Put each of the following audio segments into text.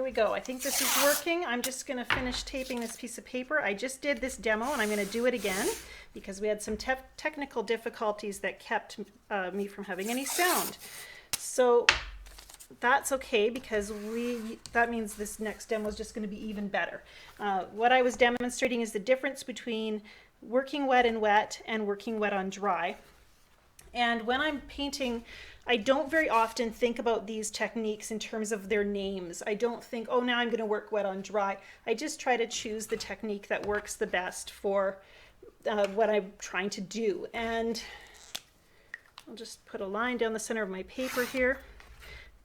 we go. I think this is working. I'm just going to finish taping this piece of paper. I just did this demo and I'm going to do it again because we had some technical difficulties that kept me from having any sound. So that's okay because that means this next demo is just going to be even better. What I was demonstrating is the difference between working wet and wet and working wet on dry. And when I'm painting, I don't very often think about these techniques in terms of their names. I don't think, oh, now I'm going to work wet on dry. I just try to choose the technique that works the best for what I'm trying to do. And I'll just put a line down the center of my paper here.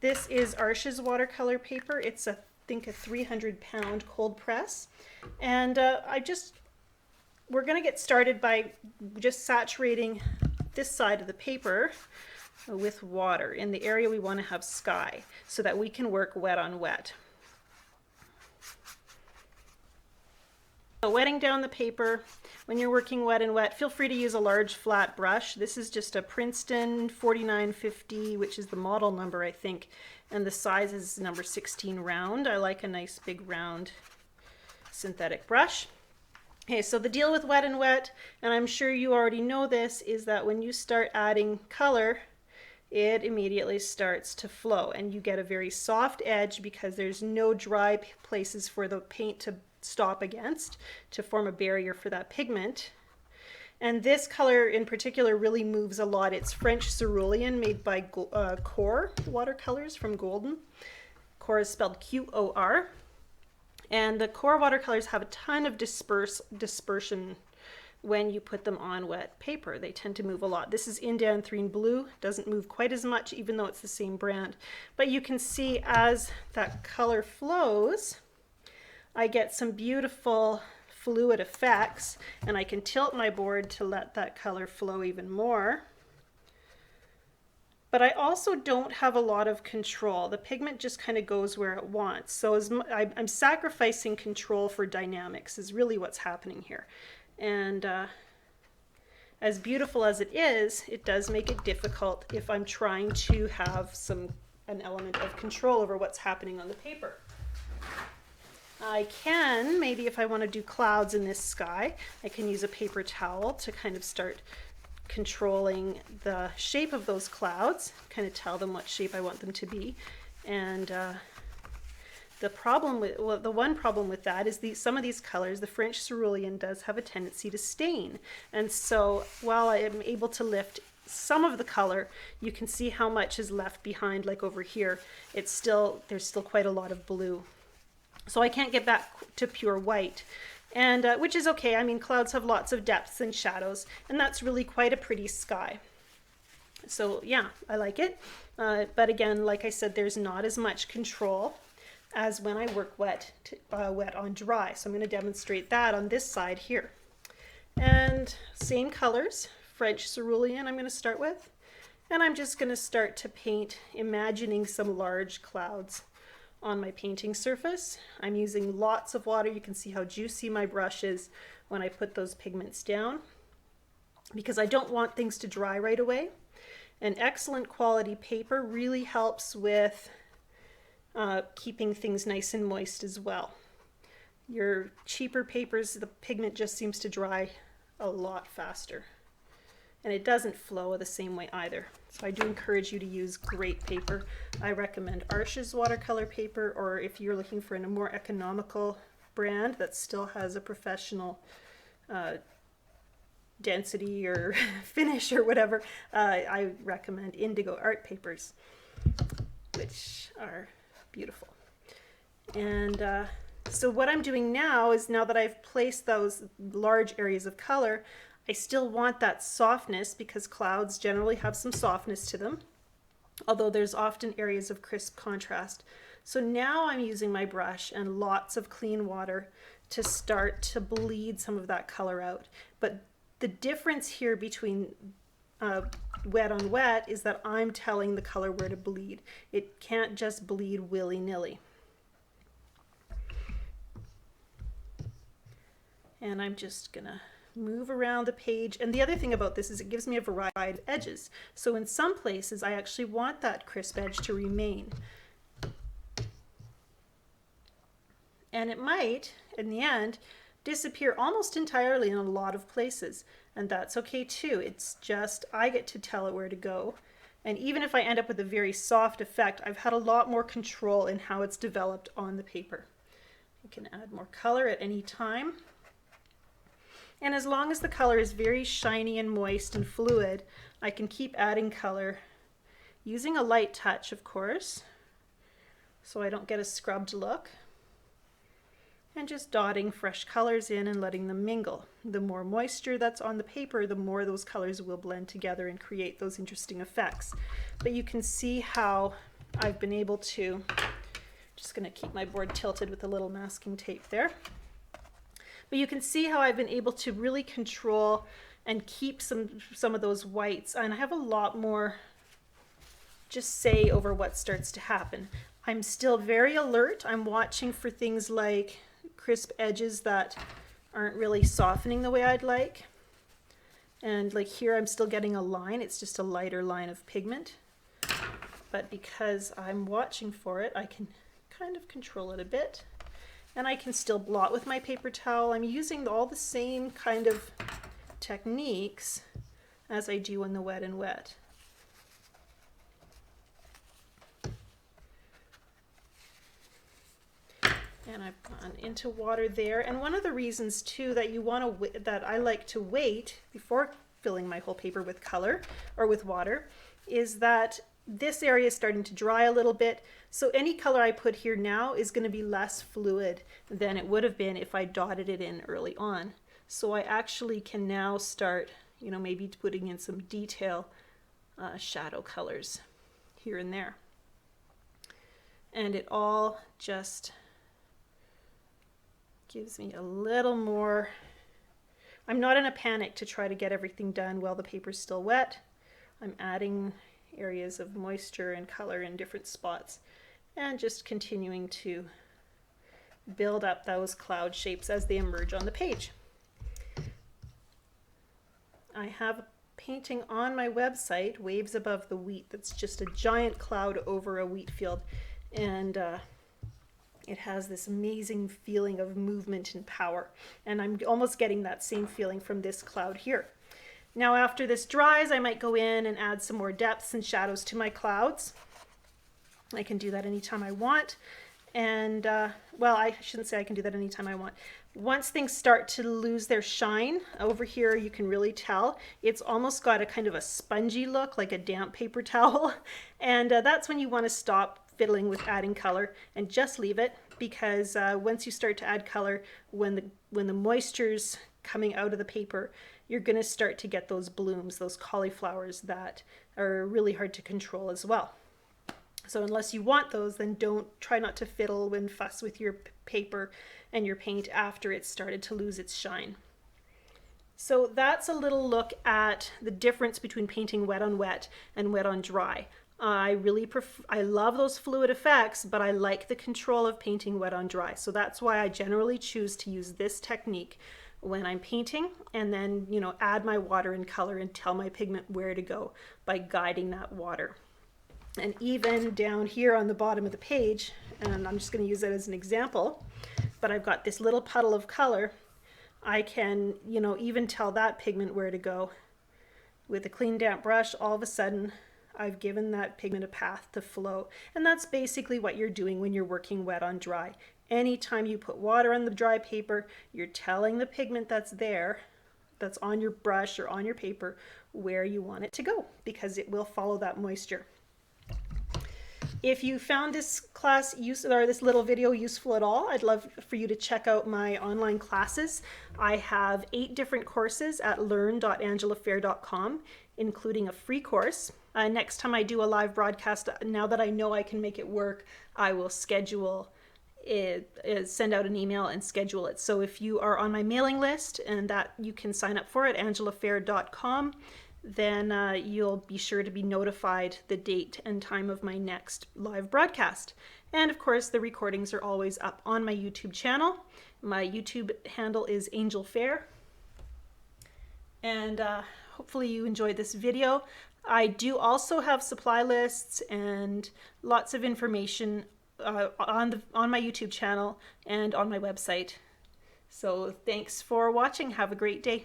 This is Arches watercolor paper. It's I think a 300-pound cold press. And we're going to get started by just saturating this side of the paper with water in the area we want to have sky so that we can work wet on wet. So wetting down the paper, when you're working wet and wet, feel free to use a large flat brush. This is just a Princeton 4950, which is the model number, I think, and the size is number 16 round. I like a nice big round synthetic brush. Okay, so the deal with wet and wet, and I'm sure you already know this, is that when you start adding color, it immediately starts to flow and you get a very soft edge because there's no dry places for the paint to stop against to form a barrier for that pigment. And this color in particular really moves a lot. It's French cerulean made by Core Watercolors from Golden. Core is spelled Q-O-R. And the Core watercolors have a ton of dispersion when you put them on wet paper. They tend to move a lot. This is Indanthrene Blue. Doesn't move quite as much even though it's the same brand. But you can see as that color flows, I get some beautiful fluid effects, and I can tilt my board to let that color flow even more. But I also don't have a lot of control. The pigment just kind of goes where it wants. So I'm sacrificing control for dynamics is really what's happening here. And as beautiful as it is, it does make it difficult if I'm trying to have an element of control over what's happening on the paper. I can, maybe if I want to do clouds in this sky, I can use a paper towel to kind of start controlling the shape of those clouds, kind of tell them what shape I want them to be. And the one problem with that is some of these colors, the French cerulean does have a tendency to stain. And so while I am able to lift some of the color, you can see how much is left behind, like over here. There's still quite a lot of blue. So I can't get back to pure white, and which is okay. I mean, clouds have lots of depths and shadows, and that's really quite a pretty sky. So yeah, I like it. But again, like I said, there's not as much control as when I work wet on dry. So I'm going to demonstrate that on this side here. And same colors, French cerulean I'm going to start with. And I'm just going to start to paint, imagining some large clouds on my painting surface. I'm using lots of water. You can see how juicy my brush is when I put those pigments down because I don't want things to dry right away. An excellent quality paper really helps with keeping things nice and moist as well. Your cheaper papers, the pigment just seems to dry a lot faster. And it doesn't flow the same way either. So I do encourage you to use great paper. I recommend Arches watercolor paper, or if you're looking for a more economical brand that still has a professional density or finish or whatever, I recommend Indigo art papers, which are beautiful. And so what I'm doing now is, now that I've placed those large areas of color, I still want that softness because clouds generally have some softness to them, although there's often areas of crisp contrast. So now I'm using my brush and lots of clean water to start to bleed some of that color out. But the difference here between wet on wet is that I'm telling the color where to bleed. It can't just bleed willy-nilly. And I'm just gonna move around the page. And the other thing about this is it gives me a variety of edges. So in some places I actually want that crisp edge to remain. And it might, in the end, disappear almost entirely in a lot of places. And that's okay too. It's just I get to tell it where to go. And even if I end up with a very soft effect, I've had a lot more control in how it's developed on the paper. You can add more color at any time. And as long as the color is very shiny and moist and fluid, I can keep adding color using a light touch, of course, so I don't get a scrubbed look. And just dotting fresh colors in and letting them mingle. The more moisture that's on the paper, the more those colors will blend together and create those interesting effects. But you can see how I've been able to, just going to keep my board tilted with a little masking tape there. But you can see how I've been able to really control and keep some of those whites, and I have a lot more just say over what starts to happen. I'm still very alert. I'm watching for things like crisp edges that aren't really softening the way I'd like. And like here I'm still getting a line, it's just a lighter line of pigment. But because I'm watching for it, I can kind of control it a bit. And I can still blot with my paper towel. I'm using all the same kind of techniques as I do in the wet and wet. And I've gone into water there. And one of the reasons too that that I like to wait before filling my whole paper with color or with water is that this area is starting to dry a little bit. So any color I put here now is going to be less fluid than it would have been if I dotted it in early on. So I actually can now start, maybe putting in some detail shadow colors here and there. And it all just gives me a little more. I'm not in a panic to try to get everything done while the paper's still wet. I'm adding areas of moisture and color in different spots and just continuing to build up those cloud shapes as they emerge on the page. I have a painting on my website, Waves Above the Wheat, that's just a giant cloud over a wheat field, and it has this amazing feeling of movement and power, and I'm almost getting that same feeling from this cloud here. Now after this dries, I might go in and add some more depths and shadows to my clouds. I can do that anytime I want. And, well, I shouldn't say I can do that anytime I want. Once things start to lose their shine, over here you can really tell. It's almost got a kind of a spongy look, like a damp paper towel. And that's when you want to stop fiddling with adding color and just leave it, because once you start to add color, when the moisture's coming out of the paper, you're going to start to get those blooms, those cauliflowers that are really hard to control as well. So unless you want those, then try not to fiddle and fuss with your paper and your paint after it's started to lose its shine. So that's a little look at the difference between painting wet on wet and wet on dry. I love those fluid effects, but I like the control of painting wet on dry. So that's why I generally choose to use this technique when I'm painting, and then, add my water and color and tell my pigment where to go by guiding that water. And even down here on the bottom of the page, and I'm just going to use that as an example, but I've got this little puddle of color. I can, even tell that pigment where to go. With a clean damp brush, all of a sudden, I've given that pigment a path to flow. And that's basically what you're doing when you're working wet on dry. Anytime you put water on the dry paper, you're telling the pigment that's there, that's on your brush or on your paper, where you want it to go, because it will follow that moisture. If you found this class this little video useful at all, I'd love for you to check out my online classes. I have 8 different courses at learn.angelafair.com, including a free course. Next time I do a live broadcast, now that I know I can make it work, I will schedule it, send out an email and schedule it. So if you are on my mailing list, and that you can sign up for at angelafair.com, then you'll be sure to be notified the date and time of my next live broadcast. And of course, the recordings are always up on my YouTube channel. My YouTube handle is Angel Fair. And hopefully you enjoyed this video. I do also have supply lists and lots of information on my YouTube channel and on my website. So thanks for watching. Have a great day.